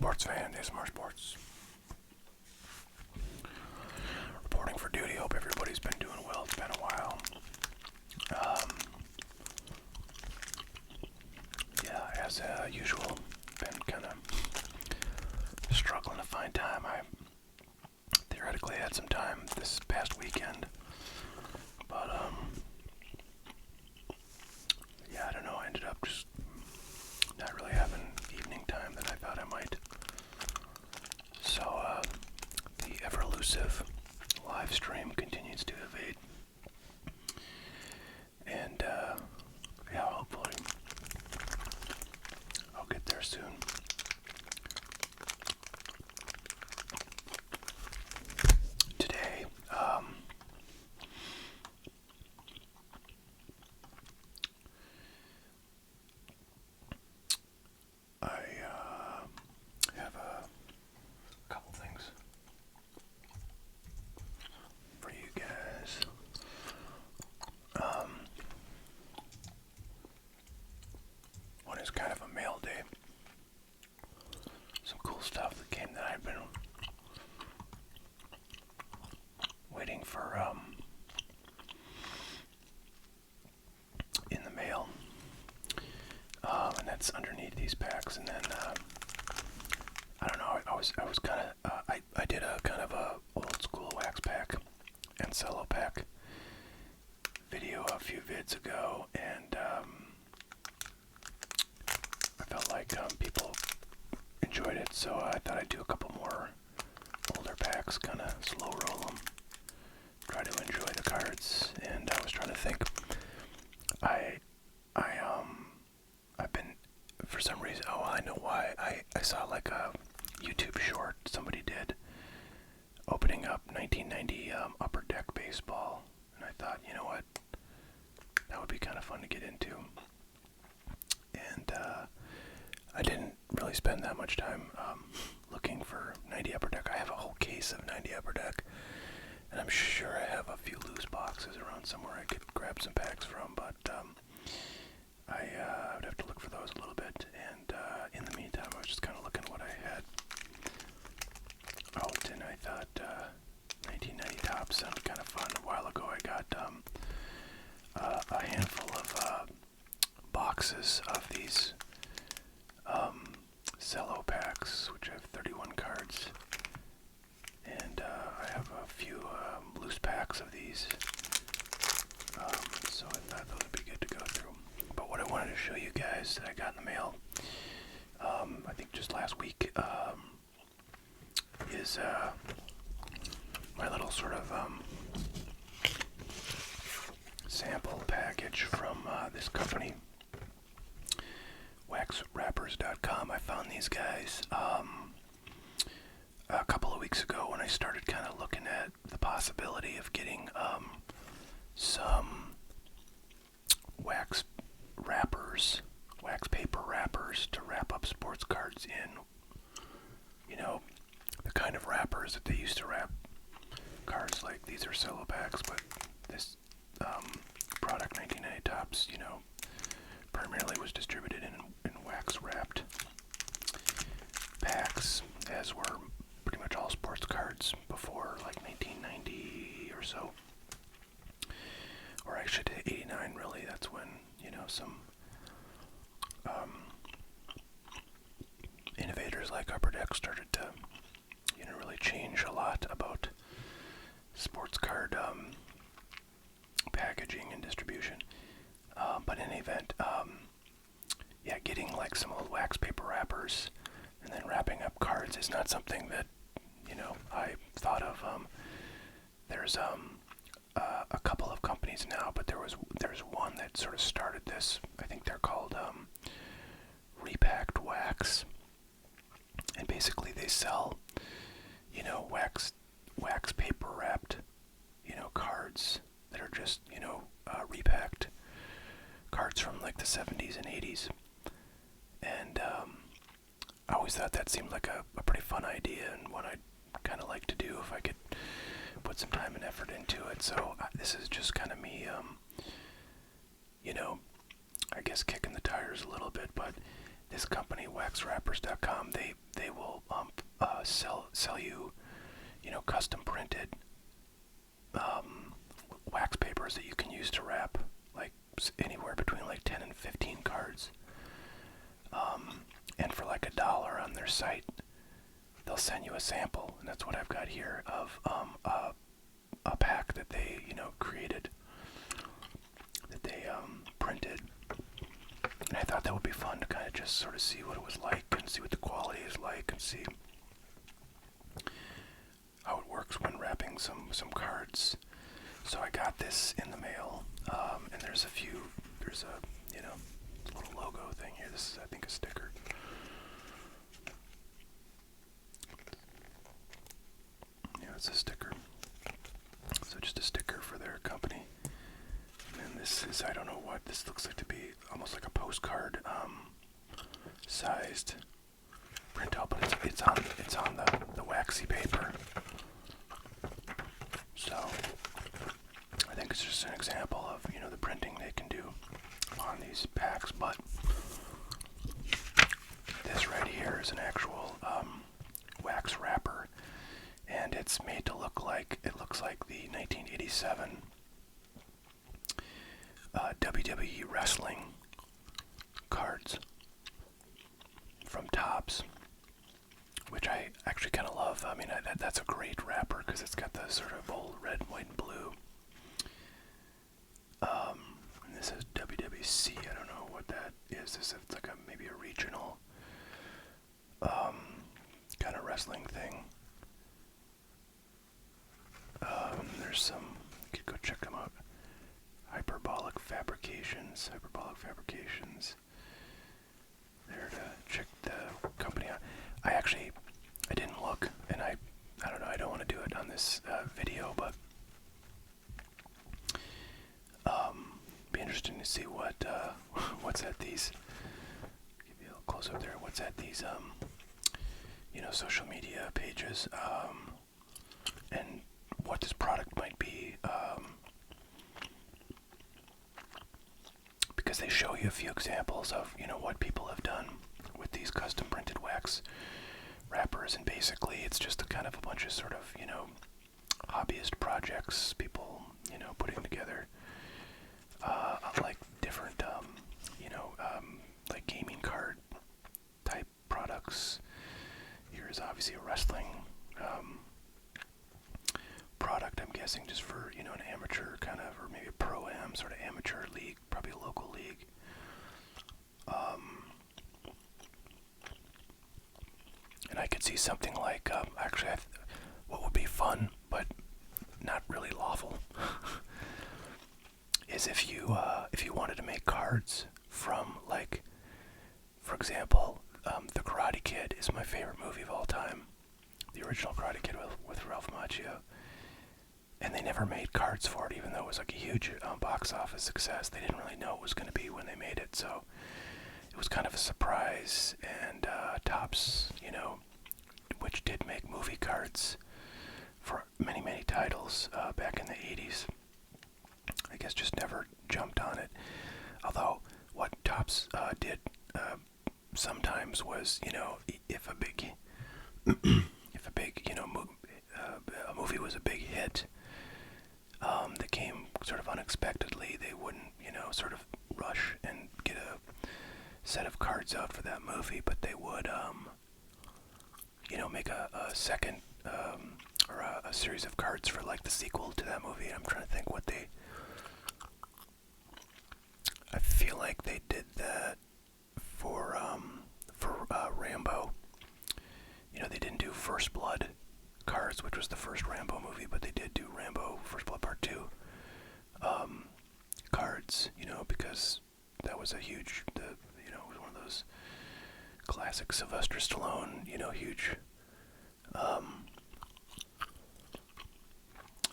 Sports fan, ASMR Sports. Reporting for duty. Hope everybody's been doing well. It's been a while. As usual, been kind of struggling to find time. I theoretically had some time this past weekend, but I don't know. I ended up just not really having evening time that I thought I might. So the ever elusive live stream continues to evade, and hopefully I'll get there soon. Today, I have a couple things for you guys. One is kind of a mail day. Some cool stuff that came that I've been waiting for in the mail. And that's underneath these packs. And then I don't know. I was kind of I did a kind of a old school wax pack and cello pack video a few vids ago, and I felt like people enjoyed it, so I thought I'd do a couple more older packs, kind of slow roll them, try to enjoy the cards. And I was trying to think. I've been, for some reason, I know why. I saw like a YouTube short somebody did opening up 1990 Upper Deck baseball, and I thought, you know what, that would be kind of fun to get into. And I didn't really spend that much time looking for 90 Upper Deck. I have a whole case of 90 Upper Deck, and I'm sure I have a few loose boxes around somewhere I could grab some packs from, but I would have to look for those a little bit. And in the meantime, I was just kind of looking at what I had out, and I thought 1990 Topps sounded kind of fun. A while ago, I got a handful of boxes of these cello packs, which have 31 cards, and I have a few loose packs of these, so I thought those would be good to go through. But what I wanted to show you guys that I got in the mail, I think just last week, is my little sort of sample package from this company, waxwrappers.com. I found these guys a couple of weeks ago when I started kind of looking at the possibility of getting some wax paper wrappers to wrap up sports cards in. You know, the kind of wrappers that they used to wrap cards like. These are cello packs, but this product, 1990 Topps, you know, primarily was distributed in wax wrapped packs, as were pretty much all sports cards before like 1990 or so, or actually to 89 really. That's when, you know, some innovators like Upper Deck started to, you know, really change a lot about sports card packaging and distribution. But in any event, getting like some old wax paper wrappers and then wrapping up cards is not something that, you know, I thought of. There's a couple of companies now, but there's one that sort of started this. I think they're called Repacked Wax, and basically they sell, you know, wax paper wrapped, you know, cards that are just, you know, repacked cards from like the 70s and 80s. And I always thought that seemed like a pretty fun idea, and one I'd kind of like to do if I could put some time and effort into it. So this is just kind of me, you know, I guess kicking the tires a little bit, but this company, waxwrappers.com, they will sell you, custom printed wax papers that you can use to wrap like anywhere between like 10 and 15 cards. And for like $1 on their site, they'll send you a sample, and that's what I've got here of a pack that they created, that they printed. And I thought that would be fun to kind of just sort of see what it was like and see what the quality is like and see how it works when wrapping some cards. So I got this in the mail, and there's a little logo thing here. This is, I think, a sticker. Yeah, it's a sticker. So just a sticker for their company. And this is, I don't know what this looks like to be, almost like a postcard sized printout, but it's on the waxy paper. So I think it's just an example of the printing they can do on these packs. But this right here is an actual wax wrapper, and it's made to look like the 1987 WWE wrestling cards from Topps, which I actually kind of love. I mean, that's a great wrapper because it's got the sort of old red, white, and blue. And this is WWC. I don't know what that is. It's like maybe a regional kind of wrestling thing. There's some, you could go check them out. Hyperbolic Fabrications. There to check the company out. I didn't look, and I don't know, I don't want to do it on this video, but be interesting to see what's at these, give you a little close up there, what's at these, social media pages, and what this product might be, because they show you a few examples of, what people have done with these custom printed wax wrappers, and basically it's just a kind of a bunch of sort of, hobbyist projects, people, putting together, like different, like gaming card type products. Here's obviously a wrestling, product, I'm guessing, just for, an amateur kind of, or maybe a pro-am sort of amateur league, probably a local league. And I could see something like, what would be fun, but not really lawful, is if you wanted to make cards from, like, for example, The Karate Kid is my favorite movie of all time. The original Karate Kid with Ralph Macchio. And they never made cards for it, even though it was like a huge box office success. They didn't really know it was going to be when they made it, so it was kind of a surprise. And Topps, which did make movie cards for many, many titles back in the 80s, I guess just never jumped on it. Although what Topps did sometimes was, if a big a movie was a big hit, that came sort of unexpectedly, they wouldn't, sort of rush and get a set of cards out for that movie, but they would, make a second, or a series of cards for, like, the sequel to that movie. I'm trying to think what I feel like they did that for Rambo. They didn't do First Blood cards, which was the first Rambo movie, but they did do Rambo First Blood Part 2 cards, because that was a huge, one of those classic Sylvester Stallone, huge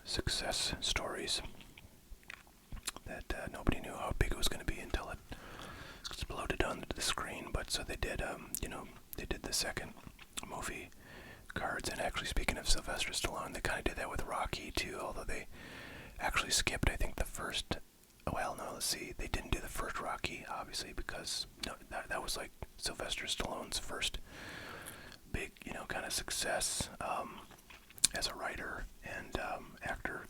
success stories that nobody knew how big it was going to be until it exploded on the screen. But so they did, they did the second movie cards. And actually, speaking of Sylvester Stallone, they kind of did that with Rocky too, although they actually skipped, I think, the first, well, no, let's see. They didn't do the first Rocky, obviously, because no, that was like Sylvester Stallone's first big, kind of success as a writer and actor.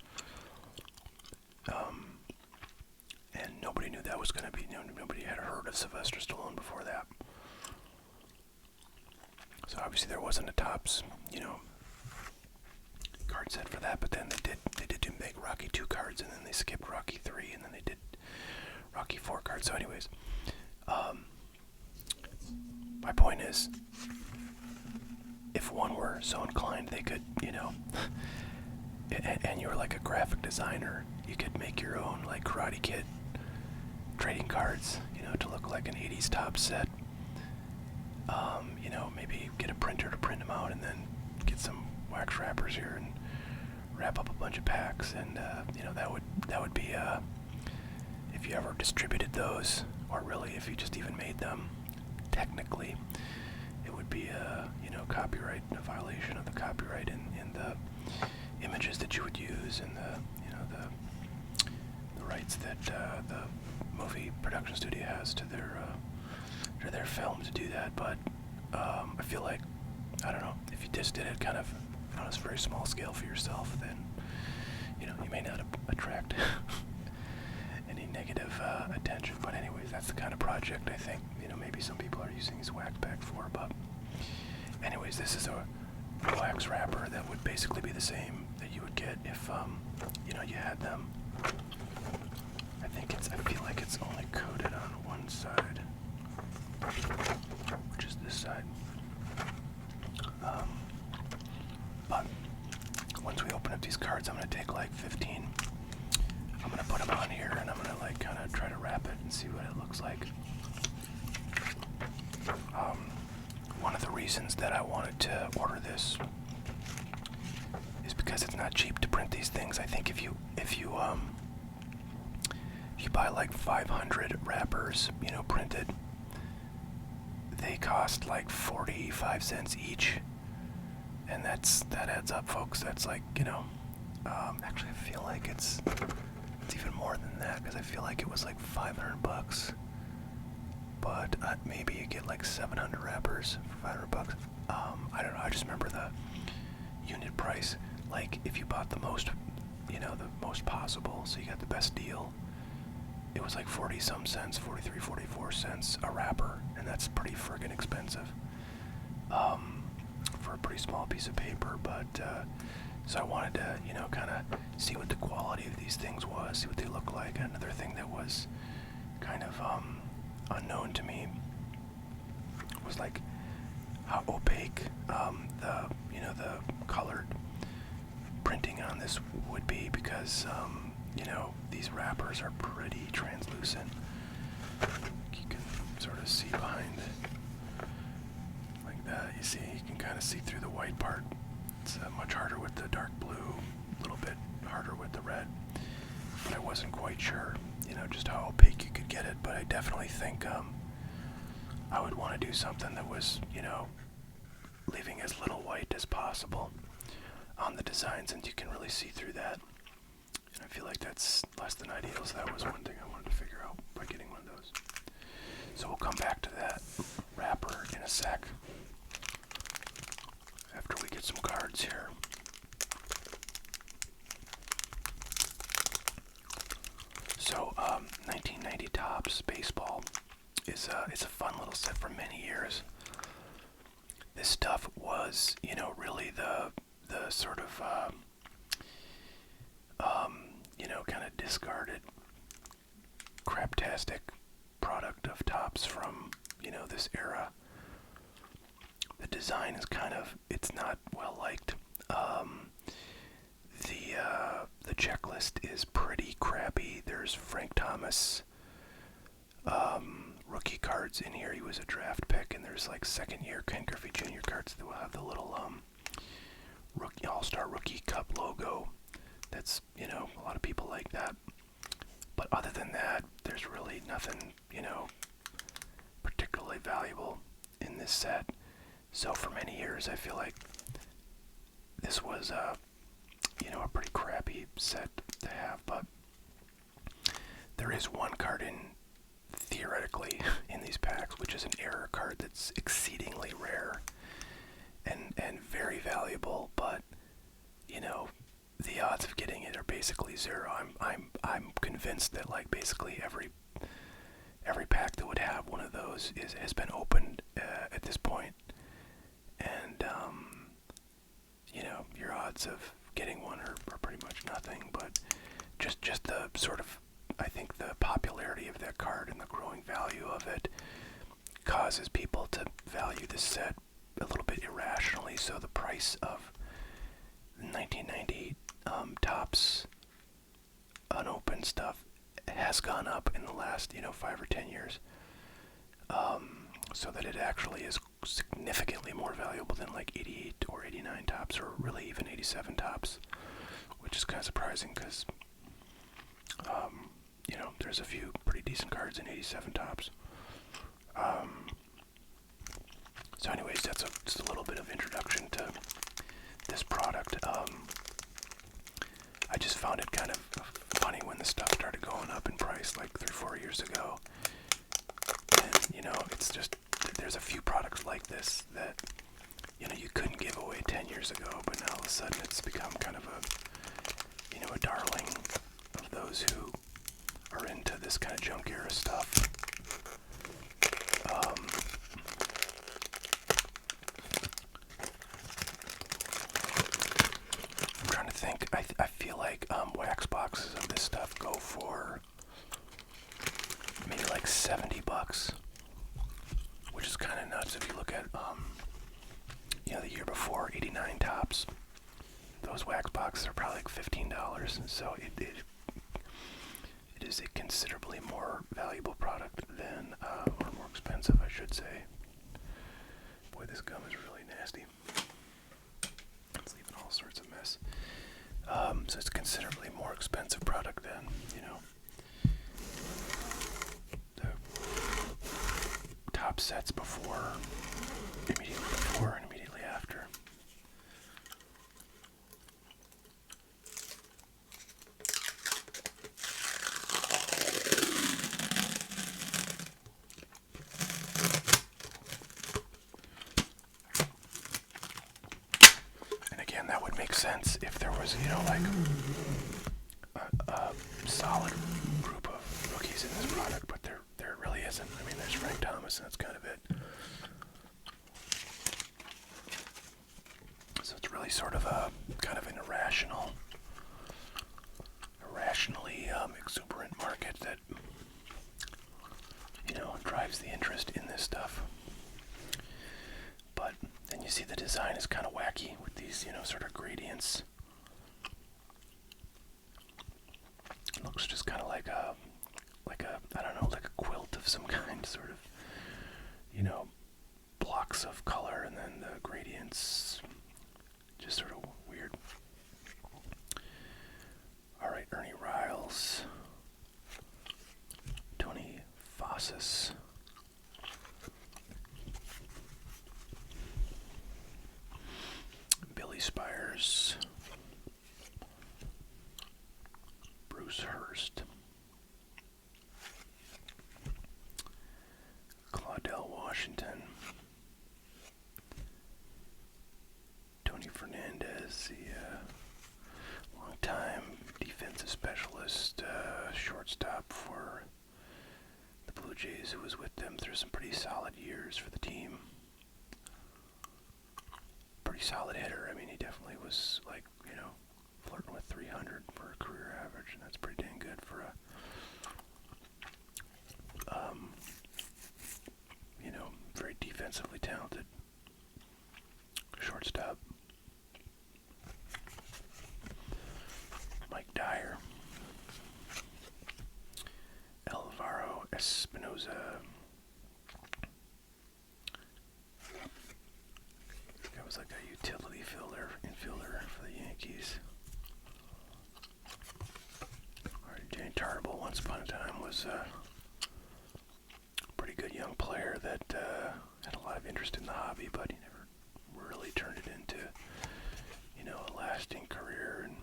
And nobody knew that was going to be, nobody had heard of Sylvester Stallone before that. So obviously there wasn't a Topps, card set for that, but then they did make Rocky 2 cards, and then they skipped Rocky 3, and then they did Rocky 4 cards. So anyways, my point is, if one were so inclined, they could, and you were like a graphic designer, you could make your own like Karate Kid trading cards, to look like an 80s Topps set. Maybe get a printer to print them out, and then get some wax wrappers here and wrap up a bunch of packs, and that would be if you ever distributed those, or really if you just even made them, technically it would be a a violation of the copyright in the images that you would use, and the rights that the movie production studio has to their film to do that. But I feel like, I don't know, if you just did it kind of on a very small scale for yourself, then you may not attract any negative attention. But anyways, that's the kind of project I think maybe some people are using these wax packs for. But anyways, this is a wax wrapper that would basically be the same that you would get if you had them. I feel like it's only coated on one side, which is this side. But once we open up these cards, I'm going to take like 15. I'm going to put them on here, and I'm going to like kind of try to wrap it and see what it looks like. One of the reasons that I wanted to order this is because it's not cheap to print these things. I think if you buy like 500 wrappers, printed, they cost like 45 cents each, and that adds up, folks. That's like, actually I feel like it's even more than that, because I feel like it was like $500, but maybe you get like 700 wrappers for $500. I don't know, I just remember the unit price. Like, if you bought the most possible, so you got the best deal, it was like 40 some cents, 43, 44 cents a wrapper, and that's pretty friggin' expensive for a pretty small piece of paper. But so I wanted to, kind of see what the quality of these things was, see what they look like. Another thing that was kind of unknown to me was like how opaque the colored printing on this would be, because these wrappers are pretty translucent. You can sort of see behind it like that. You see, you can kind of see through the white part. It's much harder with the dark blue, a little bit harder with the red. But I wasn't quite sure, just how opaque you could get it. But I definitely think I would want to do something that was, leaving as little white as possible on the designs, and you can really see through that. And I feel like that's less than ideal, so that was one thing I wanted to figure out by getting one of those. So we'll come back to that wrapper in a sec, after we get some cards here. So 1990 Topps Baseball is a fun little set for many years. This stuff was, really the sort of kind of discarded, craptastic product of Topps from, this era. The design is kind of, it's not well liked. The checklist is pretty crappy. There's Frank Thomas rookie cards in here. He was a draft pick, and there's like second year Ken Griffey Jr. cards that will have the little rookie All-Star Rookie Cup logo. That's, a lot of people like that. But other than that, there's really nothing, particularly valuable in this set. So for many years, I feel like this was a pretty crappy set to have. But there is one card in, theoretically, in these packs, which is an error card that's exceedingly rare and very valuable, but the odds of getting it are basically zero. I'm convinced that like basically every pack that would have one of those has been opened at this point, and your odds of getting one are pretty much nothing. But just the sort of, I think the popularity of that card and the growing value of it causes people to value this set a little bit irrationally. So the price of 1998 Topps unopened stuff has gone up in the last 5 or 10 years, so that it actually is significantly more valuable than like 88 or 89 Topps, or really even 87 Topps, which is kind of surprising because there's a few pretty decent cards in 87 Topps. So anyways, that's just a little bit of introduction to this product. I just found it kind of funny when the stuff started going up in price like 3-4 years ago. And it's just, there's a few products like this that you couldn't give away 10 years ago, but now all of a sudden it's become kind of a darling of those who are into this kind of junk era stuff. I'm trying to think. I feel like wax boxes of this stuff go for maybe like $70, which is kind of nuts if you look at the year before, 89 Topps. Those wax boxes are probably like $15, and so it is a considerably more valuable product than, or more expensive, I should say. Boy, this gum is really nasty. It's leaving all sorts of mess. So it's a considerably more expensive product than, the top sets before, immediately before, and immediately after. That would make sense if there was, like a solid group of rookies in this product, but there really isn't. I mean, there's Frank Thomas, and that's kind of it. So it's really sort of a kind of an irrationally exuberant market that drives the interest in this stuff. But then you see the design is kind of wacky with these, sort of gradients. It looks just kind of like a, I don't know, like a quilt of some kind, sort of, blocks of color, and then the gradients, just sort of weird. Alright, Ernie Riles, Tony Fossis, Billy Spires, Bruce Hurst, Claudell Washington, Tony Fernandez, the longtime defensive specialist, shortstop for the Blue Jays, who was with them through some pretty solid years for the team. Pretty solid hitter. I mean, he definitely was like, flirting with 300 for a career average, and that's pretty dang good for a, very defensively talented shortstop. Mike Dyer, Alvaro Espinoza, that was like a utility infielder for the Yankees. Jane Tarbell, once upon a time, was a pretty good young player that had a lot of interest in the hobby, but he never really turned it into, a lasting career. And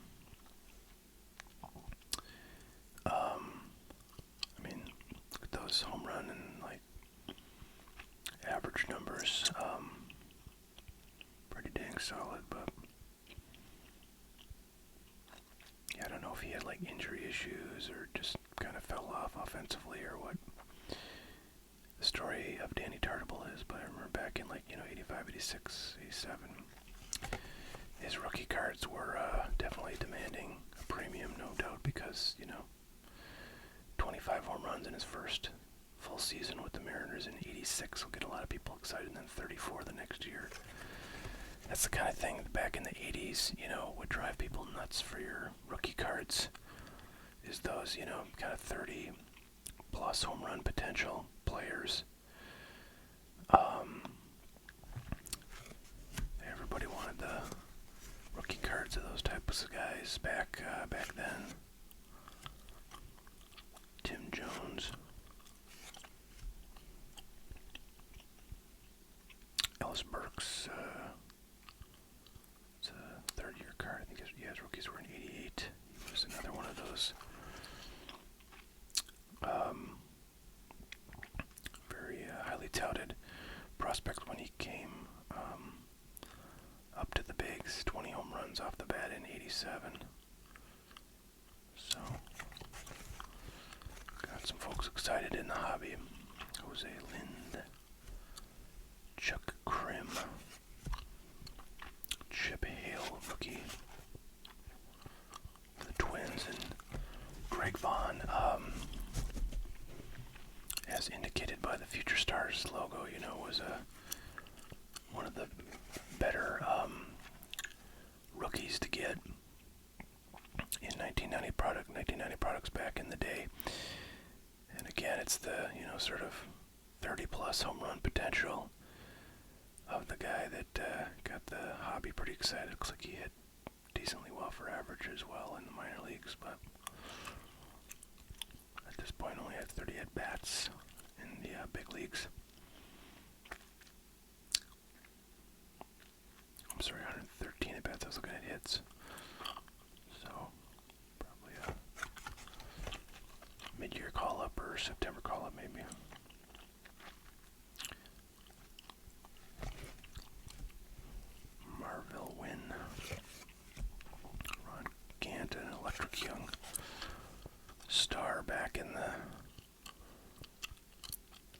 those home run and like average numbers. Pretty dang solid, but yeah, I don't know if he had like injury issues or just kind of fell off offensively or what the story of Danny Tartable is, but I remember back in like, 85, 86, 87, his rookie cards were definitely demanding a premium, no doubt, because, 25 home runs in his first full season with the Mariners in 86 will get a lot of people excited, and then 34 the next year. That's the kind of thing back in the 80s, would drive people nuts for your rookie cards, is those, kind of 30 plus home run potential players. Everybody wanted the rookie cards of those types of guys back then. Tim Jones, Ellis Burks. It's a third-year card. I think his rookies were in '88. He was another one of those. Very highly touted prospect when he came up to the bigs. 20 home runs off the bat in '87. So, got some folks excited in the hobby. Jose Lind, Chuck Krim, Chip Hale, rookie, the Twins, and Greg Vaughn. As indicated by the Future Stars logo, was one of the better rookies to get in 1990 products back in the day. And again, it's the sort of 30 plus home run potential of the guy that got the hobby pretty excited. Looks like he hit decently well for average as well in the minor leagues, but at this point only had 30 at bats in the big leagues. I'm sorry, 113 at bats. I was looking at hits. So probably a mid-year call-up or September call-up maybe. Marvell Wynn, Ron Gant, an electric young star back in the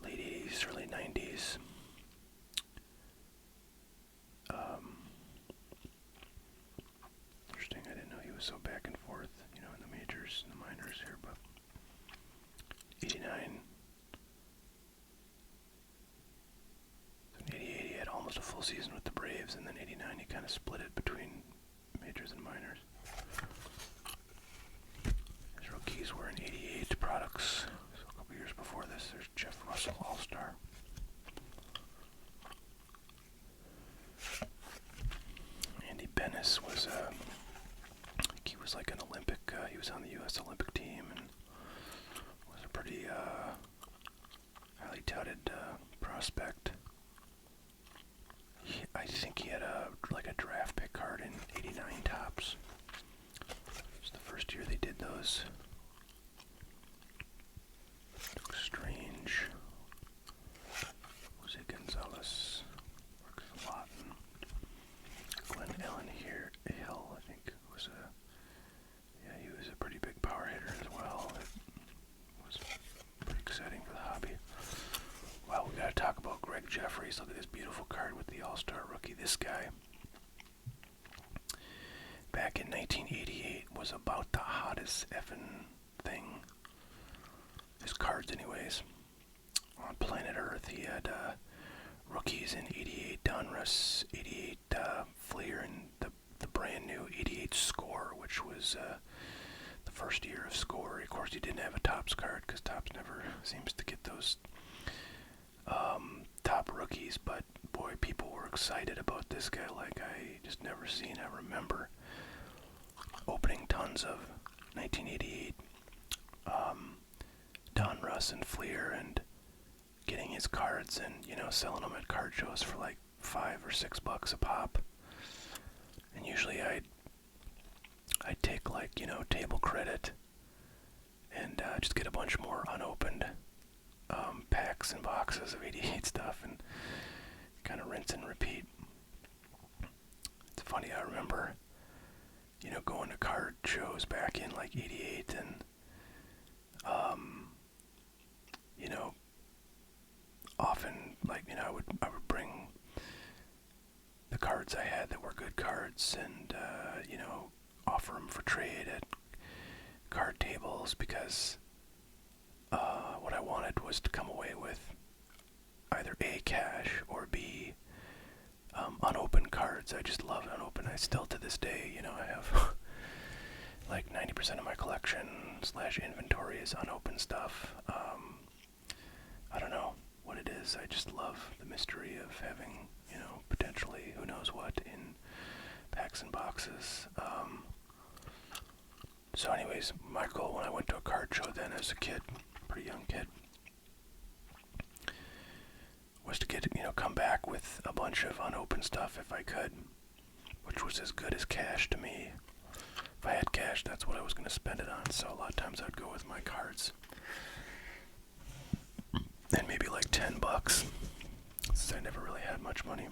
late 80s, early 90s. Interesting, I didn't know he was so back and forth, in the majors and the minors here, but 89. In 88 he had almost a full season with the Braves, and then 89 he kind of split it between majors and minors. His rookies were in 88 products, so a couple years before this. There's Jeff Russell, All-Star. Andy Bennis was, he was like an Olympic, he was on the U.S. Olympic team, and was a pretty highly touted prospect. I think he had a draft pick card in 89 tops. It was the first year they did those. Strange. Jose Gonzalez, Marcus Lawton, Glenn Allen here. Hill, I think, was he was a pretty big power hitter as well. It was pretty exciting for the hobby. Well, we gotta talk about Greg Jeffries. Look at this beautiful card with the All-Star rookie. This guy, back in 1988, was about the hottest effing thing. His cards, anyways. On planet Earth, he had rookies in 88, Donruss, 88, Fleer, and the brand new 88 Score, which was the first year of Score. Of course, he didn't have a Topps card because Topps never seems to get those top rookies, but boy, people were excited about this guy like I just never seen. I remember opening tons of 1988 Donruss and Fleer and getting his cards and selling them at card shows for like $5 or $6 a pop. And usually I'd take like table credit and just get a bunch more unopened boxes and boxes of 88 stuff and kind of rinse and repeat. It's funny, I remember, going to card shows back in like 88 and, often, like, I would bring the cards I had that were good cards and, offer them for trade at card tables because what I wanted was to come away with either A, cash, or B, unopened cards. I just love unopened. I still, to this day, I have like 90% of my collection / inventory is unopened stuff. I don't know what it is. I just love the mystery of having, potentially who knows what in packs and boxes. So anyways, my goal when I went to a card show then as a kid, pretty young kid, was to get, come back with a bunch of unopened stuff if I could, which was as good as cash to me. If I had cash, that's what I was going to spend it on, so a lot of times I'd go with my cards. And maybe like $10, since I never really had much money.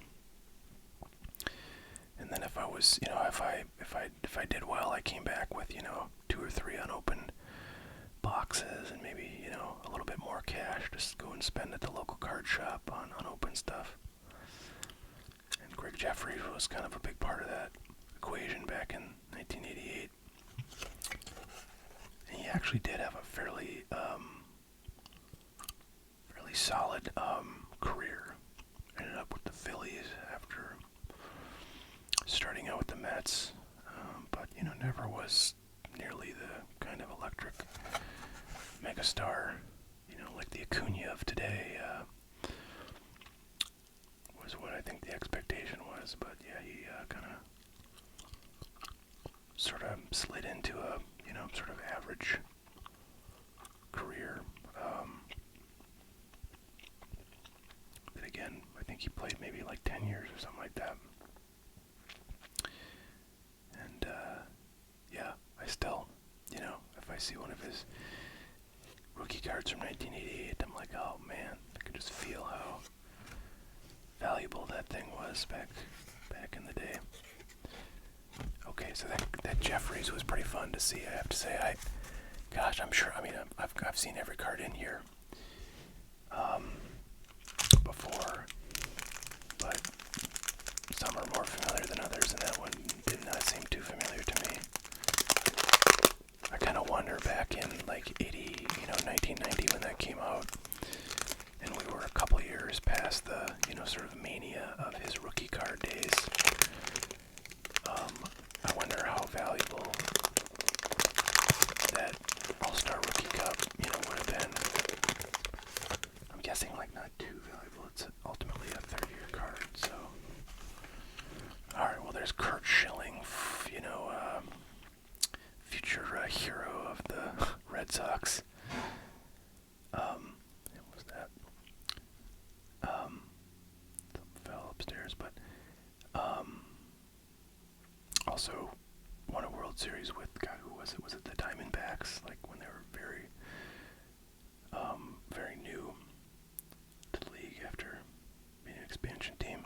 And then if I was, if I did well, I came back with, 2 or 3 unopened boxes and maybe, a little bit more cash. Just go and spend at the local card shop on unopened stuff. And Greg Jeffries was kind of a big part of that equation back in 1988. And he actually did have a fairly solid career. Ended up with the Phillies after starting out with the Mets, but never was nearly the kind of electric megastar, like the Acuna of today. Was what I think the expectation was, but yeah, he kind of sort of slid into a sort of average career. Then again, I think he played maybe like 10 years or something like that. And yeah, I still, if I see one of his rookie cards from 1988, I'm like, oh man, I can just feel how valuable that thing was back in the day. Okay, so that Jeffries was pretty fun to see, I have to say. I'm sure, I've seen every card in here before, but some are more familiar than others, and that one did not seem too familiar to me. I kind of wonder back in like 1990 when that came out, and we were a couple years past the, sort of mania of his rookie card days. I wonder how valuable that All-Star Rookie Cup, would have been. I'm guessing like not too valuable. It's ultimately a third-year card, so. Alright, well there's Kurt Schilling, future hero of the Red Sox. What was that? Something fell upstairs, but also won a World Series with, God, who was it? Was it the Diamondbacks? Like when they were very, very new to the league after being an expansion team.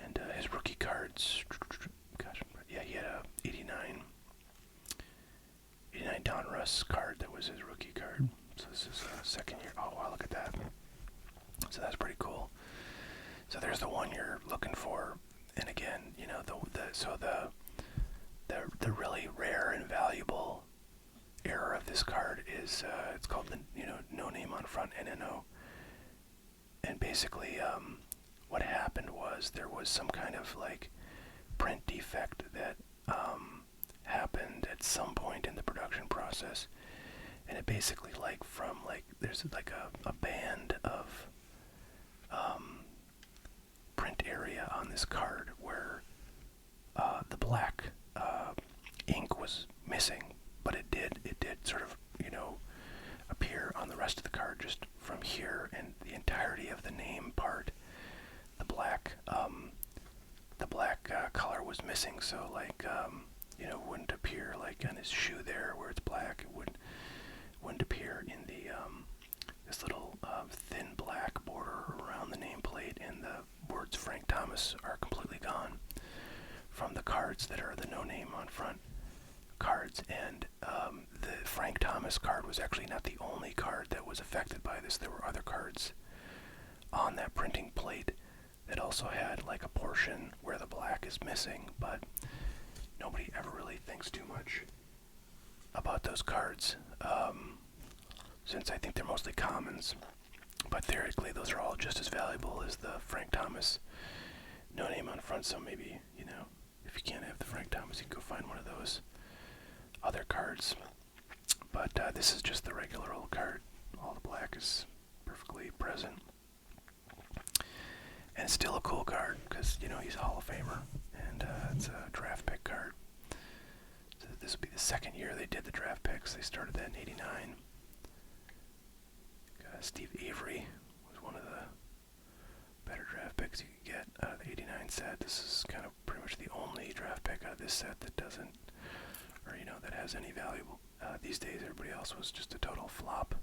And his rookie cards, gosh, yeah, he had a 89 Donruss card that was his rookie card. So this is a second year. Oh wow, look at that. So that's pretty cool. So there's the one you're looking for, and again, the really rare and valuable error of this card is it's called the no name on front, NNO. And basically, what happened was there was some kind of like print defect that happened at some point in the production process, and it basically there's like a band of print area on this card where the black ink was missing, but it did sort of appear on the rest of the card just from here, and the entirety of the name part, the black color was missing, so like wouldn't appear like on his shoe there where it's black. It wouldn't appear in the Thomas are completely gone from the cards that are the no name on front cards, and the Frank Thomas card was actually not the only card that was affected by this. There were other cards on that printing plate that also had like a portion where the black is missing, but nobody ever really thinks too much about those cards, since I think they're mostly commons. But theoretically, those are all just as valuable as the Frank Thomas no name on front. So maybe, if you can't have the Frank Thomas, you can go find one of those other cards. But this is just the regular old card. All the black is perfectly present. And it's still a cool card because, he's a Hall of Famer. And it's a draft pick card. So this will be the second year they did the draft picks. They started that in '89. Steve Avery was one of the better draft picks you could get out of the '89 set. This is kind of pretty much the only draft pick out of this set that doesn't, or that has any value. These days, everybody else was just a total flop.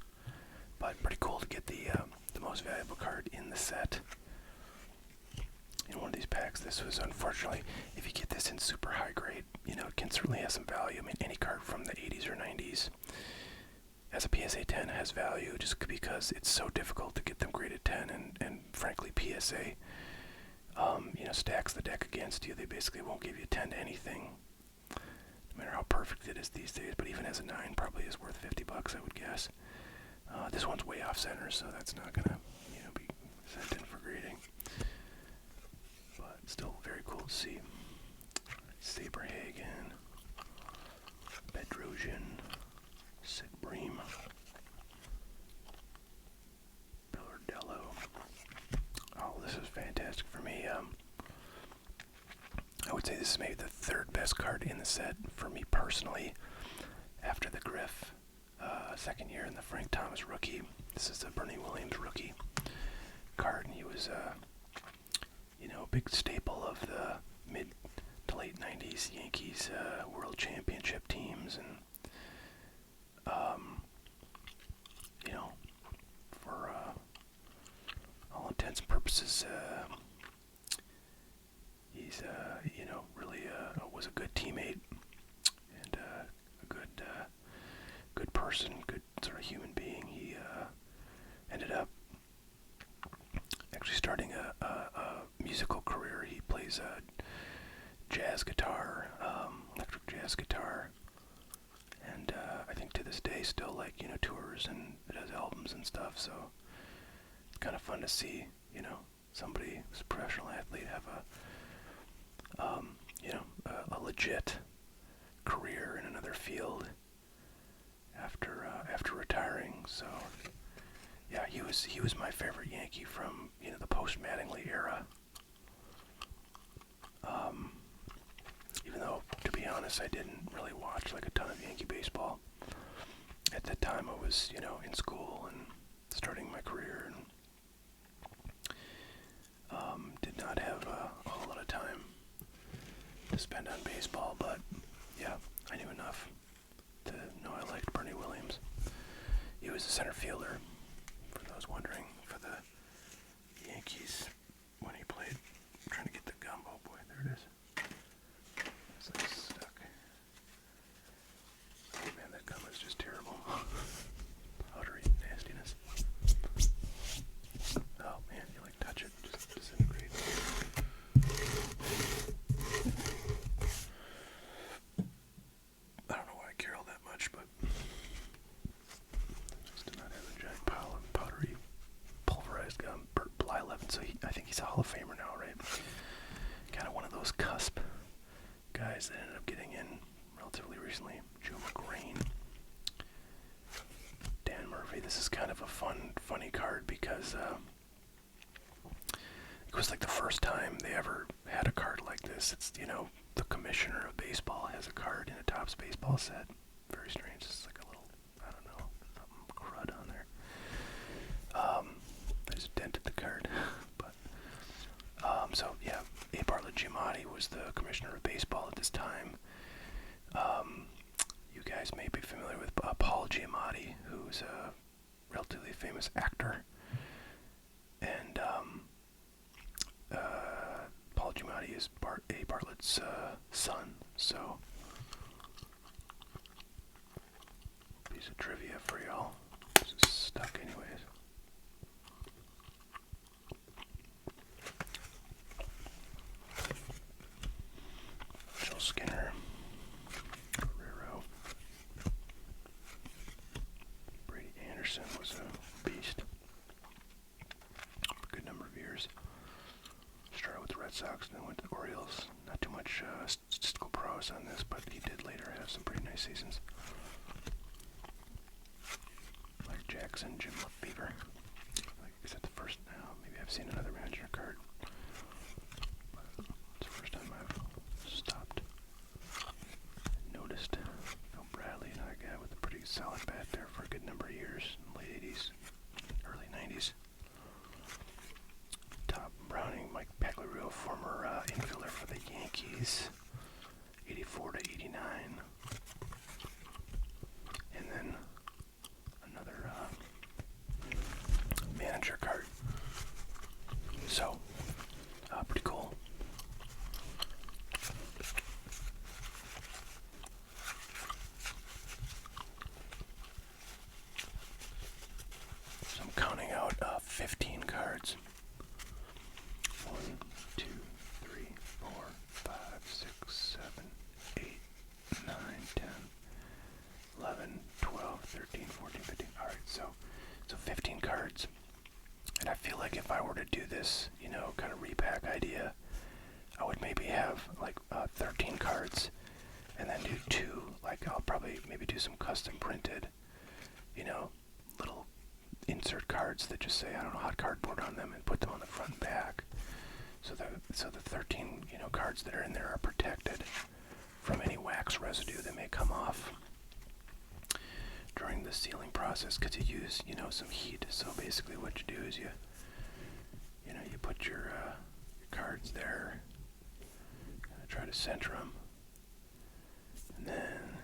But pretty cool to get the most valuable card in the set in one of these packs. This was, unfortunately, if you get this in super high grade, it can certainly have some value. I mean, any card from the 80s or 90s as a PSA 10 has value just because it's so difficult to get them graded 10, and frankly, PSA, stacks the deck against you. They basically won't give you a 10 to anything, no matter how perfect it is these days. But even as a 9, probably is worth $50, I would guess. This one's way off center, so that's not gonna, be sent in for grading. But still very cool to see. Saberhagen, Bedrosian, Sid Bream, Billardello. Oh, this is fantastic for me. I would say this is maybe the third best card in the set for me personally, after the Griff second year and the Frank Thomas rookie. This is the Bernie Williams rookie card, and he was a big staple of the mid to late '90s Yankees World Championship teams, and for all intents and purposes, he's really was a good teammate and a good person, good sort of human being. He ended up actually starting a musical career. He plays jazz guitar, electric jazz guitar, and I think to this day still tours and does albums and stuff. So it's kind of fun to see somebody who's a professional athlete have a legit career in another field after retiring. So yeah, he was my favorite Yankee from the post Mattingly era. Even though, to be honest, I didn't really watch a ton of Yankee baseball. At that time, I was in school and starting my career, and did not have a whole lot of time to spend on baseball. But yeah, I knew enough to know I liked Bernie Williams. He was a center fielder, for those wondering, for the Yankees when he played. I'm trying to get the gum. Oh boy, there it is. It's stuck. Oh man, that gum is just terrible. Powdery nastiness. Oh man, you touch it, just disintegrate. I don't know why I care all that much, but just to not have a giant pile of powdery, pulverized gum. Bert Blyleven, so I think he's a Hall of Famer now, right? Kind of one of those cusp guys that ended up getting in relatively recently. Joe McGrain, Dan Murphy. This is kind of a funny card because it was the first time they ever had a card like this. It's the commissioner of baseball has a card in a Topps baseball set. Very strange. It's a little, I don't know, something crud on there. I just dented the card, but so yeah, A. Bartlett Giamatti was the commissioner of baseball at this time. You guys may be familiar with Paul Giamatti, who's a relatively famous actor, and Bartlett's son. So, piece of trivia for y'all. This is stuck anyways. Joel Skinner, Guerrero, Brady Anderson was a beast for a good number of years. Started with the Red Sox and then went to the Orioles. Not too much statistical prowess on this, but he did later have some pretty nice seasons. Mike Jackson, Jim LeFever. Is that the first now? Maybe I've seen another manager card. But it's the first time I've stopped and noticed. Phil Bradley, another guy with a pretty solid bat there for a good number of years in the late 80s, early 90s. Top Browning, Mike Pagliarulo, former infielder for the Yankees, 84 to 89. And then another manager card. So, pretty cool. So I'm counting out 15 cards. 1, 2, 3, 4, 5, 6, 7, 8, 9, 10, 11, 12, 13, 14, 15. Alright, so 15 cards. And I feel like if I were to do this, kind of repack idea, I would maybe have like 13 cards and then do 2, like I'll probably maybe do some custom printed, little insert cards that just say, I don't know, hot cardboard on them and put them on the front and back. So the 13, cards that are in there are protected from any wax residue that may come off during the sealing process, because you use, some heat. So basically what you do is you put your cards there, kind of try to center them, and then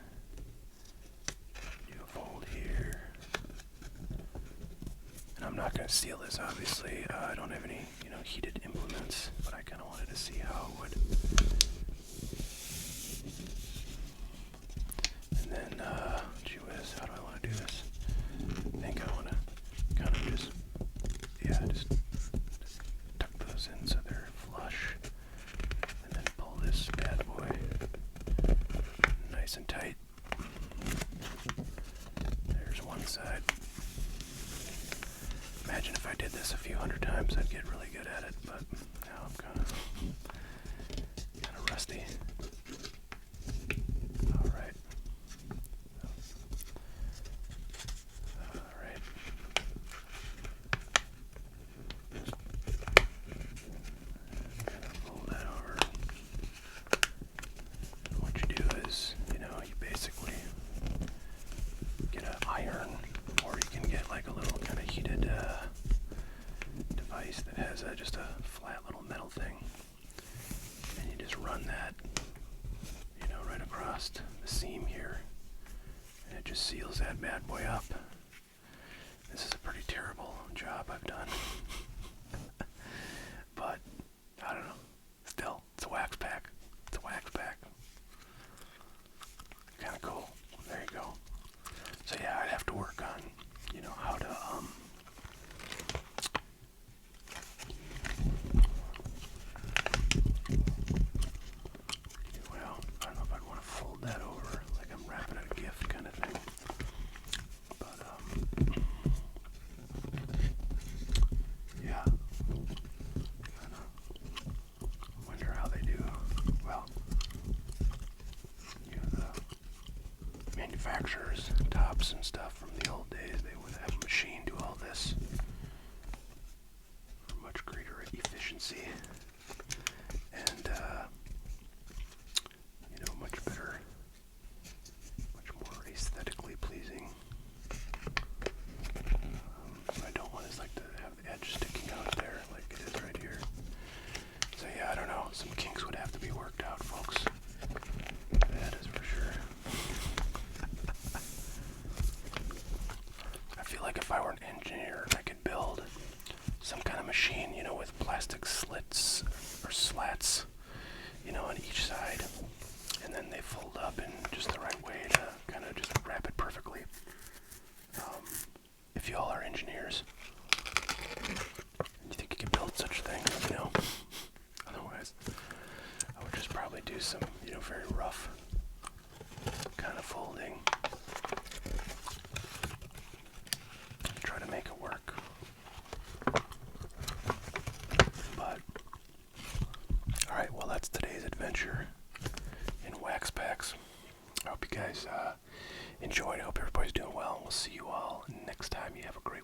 do a fold here. And I'm not going to seal this, obviously. I don't have any, heated implements, but I kind of wanted to see how it would. And then, gee whiz, how do I want to do this? I think I want to kind of just tuck those in so they're flush. And then pull this bad boy nice and tight. There's one side. Imagine if I did this a few hundred times, I'd get really good at it, but now I'm kind of rusty. Alright. Kind of fold that over. And what you do is, you basically get an iron, or you can get like a little kind of heated device that has just a flat little metal thing, and you just run that, right across the seam here, and it just seals that bad boy up. This is a pretty terrible job I've done, but I don't know. Still, it's a wax pack. It's a wax pack. Kind of cool. There you go. So yeah, I'd have to work on, how to well, I don't know if I'd want to fold that over like I'm wrapping a gift kind of thing. But yeah. I wonder how they do. Well, the manufacturers, Tops and stuff from the old days, they would have a machine do all this for much greater efficiency and much better, much more aesthetically pleasing. What I don't want is like to have the edge sticking out there like it is right here. So yeah, I don't know, some kinks would have to be worked out, folks. That is for sure. I feel like if I were an engineer, I could build some kind of machine, with plastic slits or slats, on each side, and then they fold up in just the right way to kind of just wrap it perfectly. If y'all are engineers, you think you can build such a thing, Otherwise, I would just probably do some, very rough kind of folding. Try to make it work. But, alright, well, that's today's adventure in wax packs. I hope you guys enjoyed. I hope everybody's doing well. We'll see you all next time. You have a great